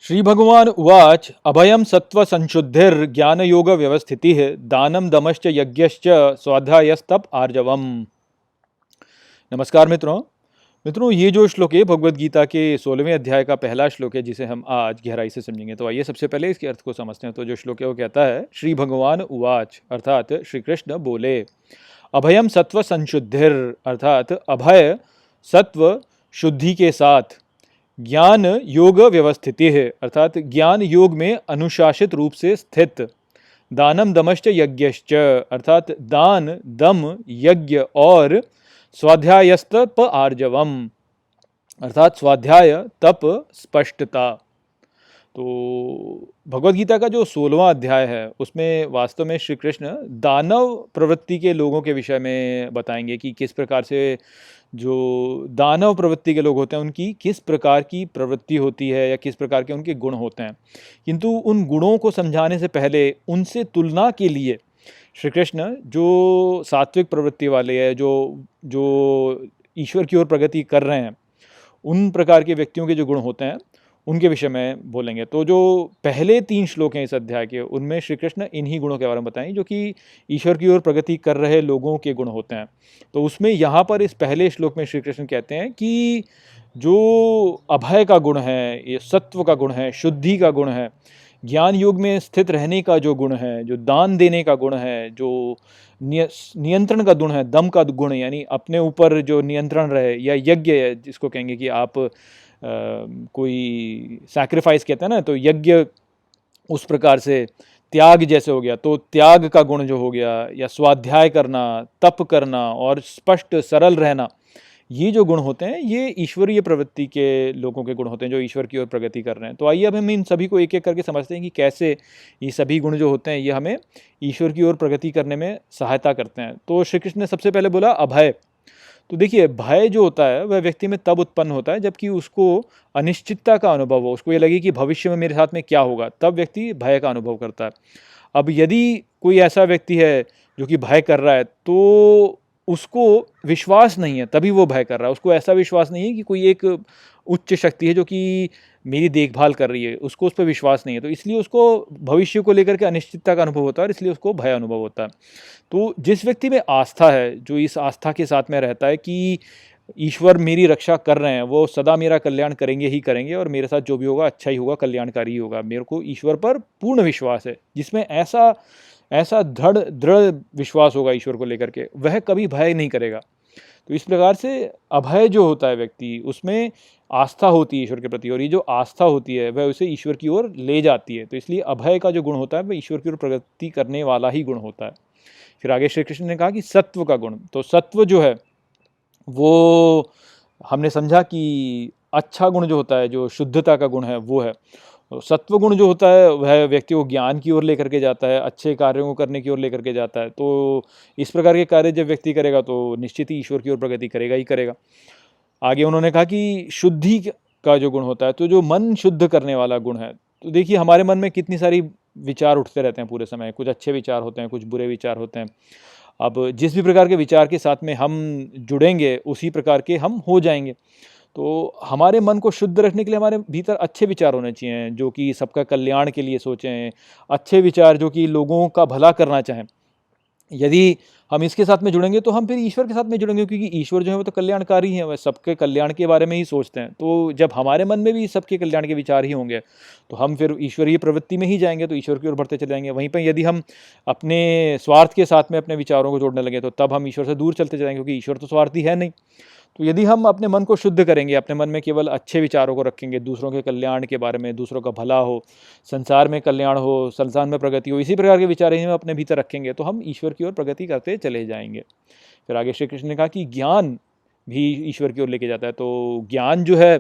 श्री भगवान उवाच अभयम सत्व संशुद्धिर ज्ञान योग व्यवस्थिति दानम दमश्च यज्ञश्च स्वाध्यायस्तप आर्जवम। नमस्कार मित्रों, ये जो श्लोक है भगवद गीता के 16वें अध्याय का पहला श्लोक है जिसे हम आज गहराई से समझेंगे। तो आइए सबसे पहले इसके अर्थ को समझते हैं। तो जो श्लोक है वो कहता है श्री भगवान उवाच अर्थात श्री कृष्ण बोले, अभयम सत्व संशुद्धिर अर्थात अभय सत्व शुद्धि के साथ, ज्ञान योग व्यवस्थिति है अर्थात ज्ञान योग में अनुशासित रूप से स्थित, दानम दमश्च यज्ञश्च अर्थात दान दम यज्ञ और स्वाध्यायस्तप आर्जवम अर्थात स्वाध्याय तप स्पष्टता। तो भगवद गीता का जो 16वां अध्याय है उसमें वास्तव में श्री कृष्ण दानव प्रवृत्ति के लोगों के विषय में बताएंगे कि किस प्रकार से जो दानव प्रवृत्ति के लोग होते हैं उनकी किस प्रकार की प्रवृत्ति होती है या किस प्रकार के उनके गुण होते हैं। किंतु उन गुणों को समझाने से पहले उनसे तुलना के लिए श्री कृष्ण जो सात्विक प्रवृत्ति वाले हैं, जो ईश्वर की ओर प्रगति कर रहे हैं, उन प्रकार के व्यक्तियों के जो गुण होते हैं उनके विषय में बोलेंगे। तो जो पहले 3 श्लोक हैं इस अध्याय के, उनमें श्री कृष्ण इन्हीं गुणों के बारे में बताएं जो कि ईश्वर की ओर प्रगति कर रहे लोगों के गुण होते हैं। तो उसमें यहाँ पर इस पहले श्लोक में श्री कृष्ण कहते हैं कि जो अभय का गुण है, ये सत्व का गुण है, शुद्धि का गुण है, ज्ञान योग में स्थित रहने का जो गुण है, जो दान देने का गुण है, जो नियंत्रण का गुण है, दम का गुण है, यानी अपने ऊपर जो नियंत्रण रहे, या यज्ञ है जिसको कहेंगे कि आप कोई सैक्रिफाइस कहते हैं ना, तो यज्ञ उस प्रकार से त्याग जैसे हो गया, तो त्याग का गुण जो हो गया, या स्वाध्याय करना, तप करना और स्पष्ट सरल रहना, ये जो गुण होते हैं ये ईश्वरीय प्रवृत्ति के लोगों के गुण होते हैं जो ईश्वर की ओर प्रगति कर रहे हैं। तो आइए अब हम इन सभी को एक एक करके समझते हैं कि कैसे ये सभी गुण जो होते हैं ये हमें ईश्वर की ओर प्रगति करने में सहायता करते हैं। तो श्री कृष्ण ने सबसे पहले बोला अभय। तो देखिए, भय जो होता है वह व्यक्ति में तब उत्पन्न होता है जबकि उसको अनिश्चितता का अनुभव हो, उसको ये लगे कि भविष्य में मेरे साथ में क्या होगा, तब व्यक्ति भय का अनुभव करता है। अब यदि कोई ऐसा व्यक्ति है जो कि भय कर रहा है तो उसको विश्वास नहीं है, तभी वो भय कर रहा है। उसको ऐसा विश्वास नहीं है कि कोई एक उच्च शक्ति है जो कि मेरी देखभाल कर रही है, उसको उस पर विश्वास नहीं है, तो इसलिए उसको भविष्य को लेकर के अनिश्चितता का अनुभव होता है और इसलिए उसको भय अनुभव होता है। तो जिस व्यक्ति में आस्था है, जो इस आस्था के साथ में रहता है कि ईश्वर मेरी रक्षा कर रहे हैं, वो सदा मेरा कल्याण करेंगे ही करेंगे और मेरे साथ जो भी होगा अच्छा ही होगा, कल्याणकारी ही होगा, मेरे को ईश्वर पर पूर्ण विश्वास है, जिसमें ऐसा दृढ़ विश्वास होगा ईश्वर को लेकर के, वह कभी भय नहीं करेगा। तो इस प्रकार से अभय जो होता है व्यक्ति, उसमें आस्था होती है ईश्वर के प्रति, और ये जो आस्था होती है वह उसे ईश्वर की ओर ले जाती है। तो इसलिए अभय का जो गुण होता है वह ईश्वर की ओर प्रगति करने वाला ही गुण होता है। फिर आगे श्री कृष्ण ने कहा कि सत्व का गुण, तो सत्व जो है वो हमने समझा कि अच्छा गुण जो होता है, जो शुद्धता का गुण है वो है। सत्व गुण जो होता है वह व्यक्ति को ज्ञान की ओर लेकर के जाता है, अच्छे कार्यों को करने की ओर लेकर के जाता है। तो इस प्रकार के कार्य जब व्यक्ति करेगा तो निश्चित ही ईश्वर की ओर प्रगति करेगा ही करेगा। आगे उन्होंने कहा कि शुद्धि का जो गुण होता है, तो जो मन शुद्ध करने वाला गुण है। तो देखिए, हमारे मन में कितनी सारी विचार उठते रहते हैं पूरे समय, कुछ अच्छे विचार होते हैं, कुछ बुरे विचार होते हैं। अब जिस भी प्रकार के विचार के साथ में हम जुड़ेंगे उसी प्रकार के हम हो जाएंगे। तो हमारे मन को शुद्ध रखने के लिए हमारे भीतर अच्छे विचार होने चाहिए जो कि सबका कल्याण के लिए सोचें, अच्छे विचार जो कि लोगों का भला करना चाहें। यदि हम इसके साथ में जुड़ेंगे तो हम फिर ईश्वर के साथ में जुड़ेंगे, क्योंकि ईश्वर जो है वो तो कल्याणकारी है, वह सबके कल्याण के बारे में ही सोचते हैं। तो जब हमारे मन में भी सबके कल्याण के विचार ही होंगे तो हम फिर ईश्वरीय प्रवृत्ति में ही जाएंगे, तो ईश्वर की ओर बढ़ते चले जाएंगे। वहीं पर यदि हम अपने स्वार्थ के साथ में अपने विचारों को जोड़ने लगे तो तब हम ईश्वर से दूर चलते जाएंगे, क्योंकि ईश्वर तो स्वार्थी है नहीं। तो यदि हम अपने मन को शुद्ध करेंगे, अपने मन में केवल अच्छे विचारों को रखेंगे, दूसरों के कल्याण के बारे में, दूसरों का भला हो, संसार में कल्याण हो, संसार में प्रगति हो, इसी प्रकार के विचार ही हम अपने भीतर रखेंगे तो हम ईश्वर की ओर प्रगति करते चले जाएंगे। फिर आगे श्री कृष्ण ने कहा कि ज्ञान भी ईश्वर की ओर लेके जाता है। तो ज्ञान जो है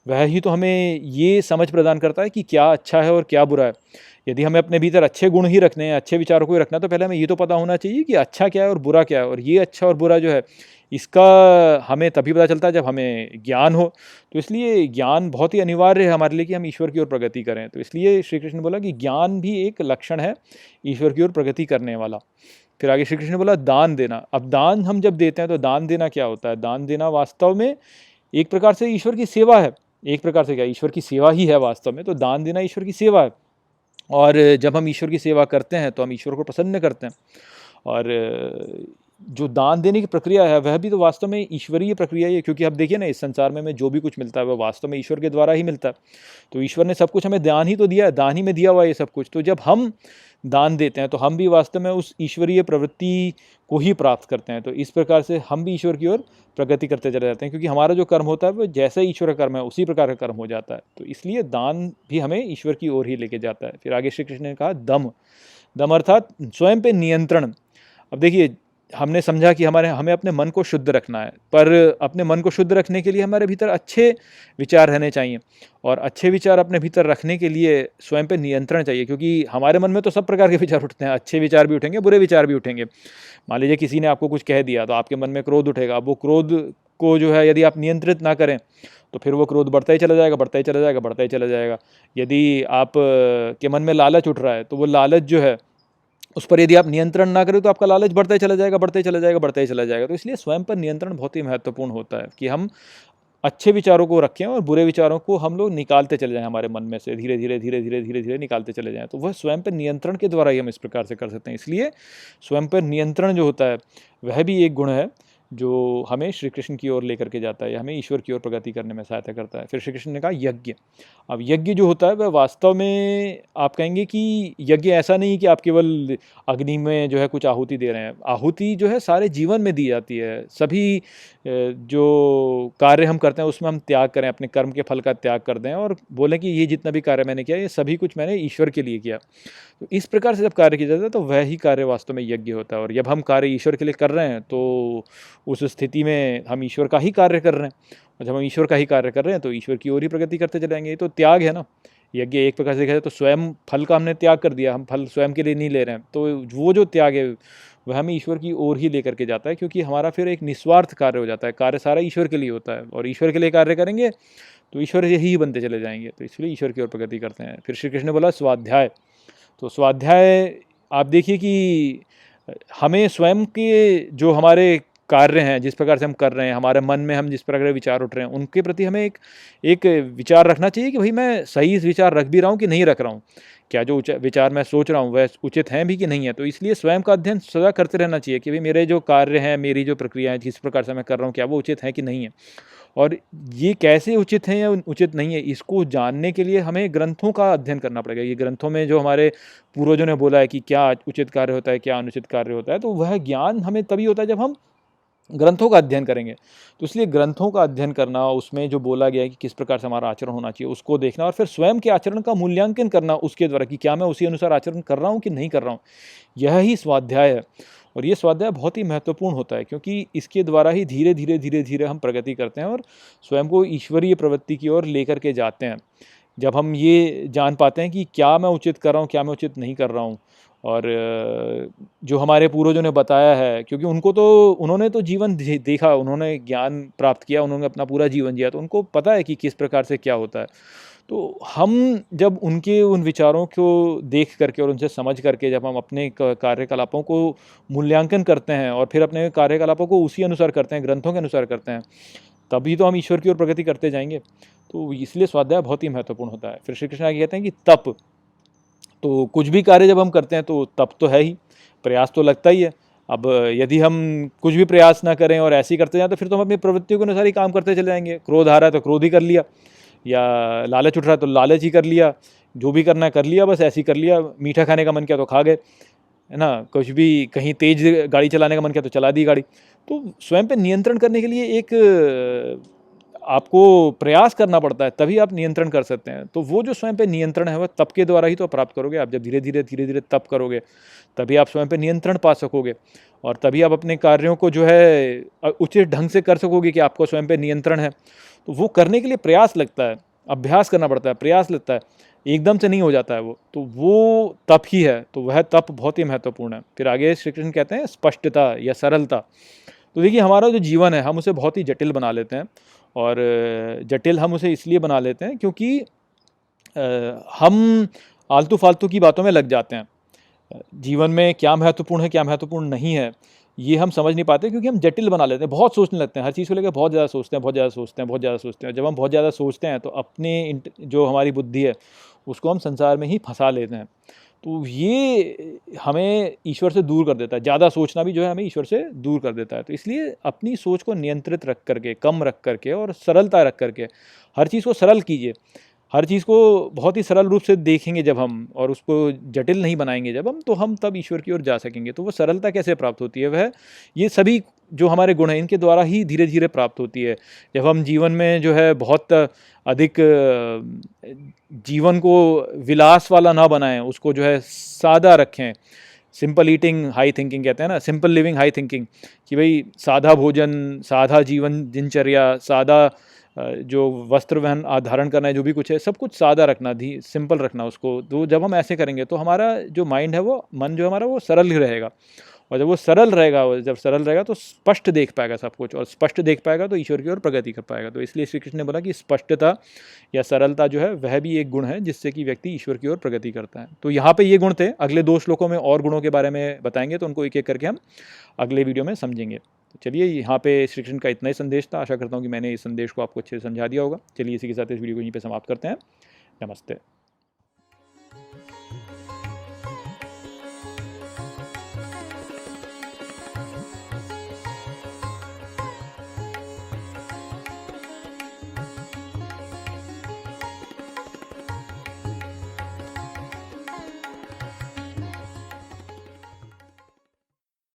वह ही तो हमें ये समझ प्रदान करता है कि क्या अच्छा है और क्या बुरा है। यदि हमें अपने भीतर अच्छे गुण ही रखने हैं, अच्छे विचारों को ही रखना, तो पहले हमें ये तो पता होना चाहिए कि अच्छा क्या है और बुरा क्या है, और ये अच्छा और बुरा जो है इसका हमें तभी पता चलता है जब हमें ज्ञान हो। तो इसलिए ज्ञान बहुत ही अनिवार्य है हमारे लिए कि हम ईश्वर की ओर प्रगति करें। तो इसलिए श्री कृष्ण ने बोला कि ज्ञान भी एक लक्षण है ईश्वर की ओर प्रगति करने वाला। फिर आगे श्री कृष्ण ने बोला दान देना। अब दान हम जब देते हैं तो दान देना क्या होता है? दान देना वास्तव में एक प्रकार से ईश्वर की सेवा है। एक प्रकार से क्या, ईश्वर की सेवा ही है वास्तव में। तो दान देना ईश्वर की सेवा है, और जब हम ईश्वर की सेवा करते हैं तो हम ईश्वर को प्रसन्न करते हैं। और जो दान देने की प्रक्रिया है वह भी तो वास्तव में ईश्वरीय प्रक्रिया ही है, क्योंकि अब देखिए ना, इस संसार में हमें जो भी कुछ मिलता है वह वास्तव में ईश्वर के द्वारा ही मिलता है। तो ईश्वर ने सब कुछ हमें दान ही तो दिया है, दान ही में दिया हुआ है ये सब कुछ। तो जब हम दान देते हैं तो हम भी वास्तव में उस ईश्वरीय प्रवृत्ति को ही प्राप्त करते हैं। तो इस प्रकार से हम भी ईश्वर की ओर प्रगति करते चले जाते हैं, क्योंकि हमारा जो कर्म होता है वो जैसा ईश्वर का कर्म है उसी प्रकार का कर्म हो जाता है। तो इसलिए दान भी हमें ईश्वर की ओर ही लेके जाता है। फिर आगे श्री कृष्ण ने कहा दम। दम अर्थात स्वयं पे नियंत्रण। अब देखिए, हमने समझा कि हमें अपने मन को शुद्ध रखना है, पर अपने मन को शुद्ध रखने के लिए हमारे भीतर अच्छे विचार रहने चाहिए, और अच्छे विचार अपने भीतर रखने के लिए स्वयं पे नियंत्रण चाहिए, क्योंकि हमारे मन में तो सब प्रकार के विचार उठते हैं, अच्छे विचार भी उठेंगे, बुरे विचार भी उठेंगे। मान लीजिए किसी ने आपको कुछ कह दिया तो आपके मन में क्रोध उठेगा। अब वो क्रोध को जो है यदि आप नियंत्रित ना करें तो फिर वो क्रोध बढ़ता ही चला जाएगा, बढ़ता ही चला जाएगा, बढ़ता ही चला जाएगा। यदि आप के मन में लालच उठ रहा है तो वो लालच जो है उस पर यदि आप नियंत्रण ना करें तो आपका लालच बढ़ता ही चला जाएगा, बढ़ता ही चला जाएगा, बढ़ता ही चला जाएगा। तो इसलिए स्वयं पर नियंत्रण बहुत ही महत्वपूर्ण होता है कि हम अच्छे विचारों को रखें और बुरे विचारों को हम लोग निकालते चले जाएं हमारे मन में से, धीरे धीरे धीरे धीरे धीरे धीरे निकालते चले जाएं। तो वह स्वयं पर नियंत्रण के द्वारा ही हम इस प्रकार से कर सकते हैं। इसलिए स्वयं पर नियंत्रण जो होता है वह भी एक गुण है जो हमें श्री कृष्ण की ओर लेकर के जाता है, हमें ईश्वर की ओर प्रगति करने में सहायता करता है। फिर श्री कृष्ण ने कहा यज्ञ। अब यज्ञ जो होता है वह वास्तव में आप कहेंगे कि यज्ञ ऐसा नहीं कि आप केवल अग्नि में जो है कुछ आहुति दे रहे हैं। आहुति जो है सारे जीवन में दी जाती है। सभी जो कार्य हम करते हैं उसमें हम त्याग करें, अपने कर्म के फल का त्याग कर दें और बोलें कि ये जितना भी कार्य मैंने किया ये सभी कुछ मैंने ईश्वर के लिए किया। तो इस प्रकार से जब कार्य किया जाता है तो वह ही कार्य वास्तव में यज्ञ होता है। और जब हम कार्य ईश्वर के लिए कर रहे हैं तो उस स्थिति में हम ईश्वर का ही कार्य कर रहे हैं, और जब हम ईश्वर का ही कार्य कर रहे हैं तो ईश्वर की ओर ही प्रगति करते चलेंगे। ये तो त्याग है ना। यज्ञ एक प्रकार से देखा जाए तो स्वयं फल का हमने त्याग कर दिया, हम फल स्वयं के लिए नहीं ले रहे हैं। तो वो जो त्याग है वह हमें ईश्वर की ओर ही लेकर के जाता है, क्योंकि हमारा फिर एक निस्वार्थ कार्य हो जाता है। कार्य सारा ईश्वर के लिए होता है, और ईश्वर के लिए कार्य करेंगे तो ईश्वर यही बनते चले जाएंगे। तो इसलिए ईश्वर की ओर प्रगति करते हैं। फिर श्री कृष्ण ने बोला स्वाध्याय। तो स्वाध्याय आप देखिए कि हमें स्वयं के जो हमारे कार्य हैं, जिस प्रकार से हम कर रहे हैं, हमारे मन में हम जिस प्रकार के विचार उठ रहे हैं, उनके प्रति हमें एक विचार रखना चाहिए कि भाई मैं सही विचार रख भी रहा हूँ कि नहीं रख रहा हूँ, क्या जो विचार मैं सोच रहा हूँ वह उचित हैं भी कि नहीं है। तो इसलिए स्वयं का अध्ययन सदा करते रहना चाहिए कि भाई मेरे जो कार्य हैं, मेरी जो प्रक्रिया है, जिस प्रकार से मैं कर रहा हूँ, क्या वो उचित है कि नहीं है, और ये कैसे उचित है या उचित नहीं है, इसको जानने के लिए हमें ग्रंथों का अध्ययन करना पड़ेगा। ये ग्रंथों में जो हमारे पूर्वजों ने बोला है कि क्या उचित कार्य होता है, क्या अनुचित कार्य होता है, तो वह ज्ञान हमें तभी होता है जब हम ग्रंथों का अध्ययन करेंगे। तो इसलिए ग्रंथों का अध्ययन करना, उसमें जो बोला गया है कि किस प्रकार से हमारा आचरण होना चाहिए उसको देखना, और फिर स्वयं के आचरण का मूल्यांकन करना उसके द्वारा कि क्या मैं उसी अनुसार आचरण कर रहा हूँ कि नहीं कर रहा हूँ। यह ही स्वाध्याय है। और ये स्वाध्याय बहुत ही महत्वपूर्ण होता है, क्योंकि इसके द्वारा ही धीरे धीरे धीरे धीरे हम प्रगति करते हैं और स्वयं को ईश्वरीय प्रवृत्ति की ओर लेकर के जाते हैं। जब हम ये जान पाते हैं कि क्या मैं उचित कर रहा हूँ, क्या मैं उचित नहीं कर रहा हूँ, और जो हमारे पूर्वजों ने बताया है, क्योंकि उन्होंने तो जीवन देखा, उन्होंने ज्ञान प्राप्त किया, उन्होंने अपना पूरा जीवन जिया, तो उनको पता है कि किस प्रकार से क्या होता है। तो हम जब उनके उन विचारों को देख करके और उनसे समझ करके जब हम अपने कार्यकलापों को मूल्यांकन करते हैं और फिर अपने कार्यकलापों को उसी अनुसार करते हैं, ग्रंथों के अनुसार करते हैं, तभी तो हम ईश्वर की ओर प्रगति करते जाएंगे। तो इसलिए स्वाध्याय बहुत ही महत्वपूर्ण होता है। फिर श्री कृष्ण आगे कहते हैं कि तप। तो कुछ भी कार्य जब हम करते हैं तो तप तो है ही, प्रयास तो लगता ही है। अब यदि हम कुछ भी प्रयास ना करें और ऐसे ही करते जाएं तो फिर तो हम अपनी प्रवृत्तियों के अनुसार ही काम करते चले जाएंगे। क्रोध आ रहा है तो क्रोध ही कर लिया, या लालच उठ रहा है तो लालच ही कर लिया, जो भी करना है कर लिया, बस ऐसे ही कर लिया। मीठा खाने का मन किया तो खा गए, है ना। कुछ भी कहीं तेज गाड़ी चलाने का मन किया तो चला दी गाड़ी। तो स्वयं पे नियंत्रण करने के लिए एक आपको प्रयास करना पड़ता है, तभी आप नियंत्रण कर सकते हैं। तो वो जो स्वयं पे नियंत्रण है वह तप के द्वारा ही तो प्राप्त करोगे। आप जब धीरे धीरे तप करोगे तभी आप स्वयं पे नियंत्रण पा सकोगे, और तभी आप अपने कार्यों को जो है उचित ढंग से कर सकोगे कि आपको स्वयं पे नियंत्रण है। तो वो करने के लिए प्रयास लगता है, अभ्यास करना पड़ता है, प्रयास लगता है, एकदम से नहीं हो जाता है वो। तो वो तप ही है। तो वह तप बहुत ही महत्वपूर्ण है। फिर आगे श्री कृष्ण कहते हैं स्पष्टता या सरलता। तो देखिए, हमारा जो जीवन है हम उसे बहुत ही जटिल बना लेते हैं, और जटिल हम उसे इसलिए बना लेते हैं क्योंकि हम आलतू फालतू की बातों में लग जाते हैं। जीवन में क्या महत्वपूर्ण है, क्या महत्वपूर्ण नहीं है, ये हम समझ नहीं पाते क्योंकि हम जटिल बना लेते हैं, बहुत सोचने लगते हैं, हर चीज़ को लेकर बहुत ज़्यादा सोचते हैं, बहुत ज़्यादा सोचते हैं, बहुत ज़्यादा सोचते हैं। जब हम बहुत ज़्यादा सोचते हैं तो अपने जो हमारी बुद्धि है उसको हम संसार में ही फंसा लेते हैं। तो ये हमें ईश्वर से दूर कर देता है, ज़्यादा सोचना भी जो है हमें ईश्वर से दूर कर देता है। तो इसलिए अपनी सोच को नियंत्रित रख करके, कम रख करके और सरलता रख करके हर चीज़ को सरल कीजिए। हर चीज़ को बहुत ही सरल रूप से देखेंगे जब हम, और उसको जटिल नहीं बनाएंगे जब हम, तो हम तब ईश्वर की ओर जा सकेंगे। तो वो सरलता कैसे प्राप्त होती है, वह ये सभी जो हमारे गुण हैं इनके द्वारा ही धीरे धीरे प्राप्त होती है। जब हम जीवन में जो है बहुत अधिक जीवन को विलास वाला ना बनाएं, उसको जो है सादा रखें। सिंपल ईटिंग हाई थिंकिंग कहते हैं ना, सिंपल लिविंग हाई थिंकिंग, कि भाई सादा भोजन, सादा जीवन दिनचर्या, सादा जो वस्त्र वहन धारण करना है, जो भी कुछ है सब कुछ सादा रखना, सिंपल रखना उसको। तो जब हम ऐसे करेंगे तो हमारा जो माइंड है, वो मन जो हमारा, वो सरल ही रहेगा। और जब वो सरल रहेगा, जब सरल रहेगा तो स्पष्ट देख पाएगा सब कुछ, और स्पष्ट देख पाएगा तो ईश्वर की ओर प्रगति कर पाएगा। तो इसलिए श्री कृष्ण ने बोला कि स्पष्टता या सरलता जो है वह भी एक गुण है जिससे कि व्यक्ति ईश्वर की ओर प्रगति करता है। तो यहाँ पे ये गुण थे। अगले 2 श्लोकों में और गुणों के बारे में बताएंगे, तो उनको एक एक करके हम अगले वीडियो में समझेंगे। तो चलिए, यहाँ पे श्री कृष्ण का इतना ही संदेश था। आशा करता हूँ कि मैंने इस संदेश को आपको अच्छे से समझा दिया होगा। चलिए, इसी के साथ इस वीडियो को यहीं पर समाप्त करते हैं। नमस्ते।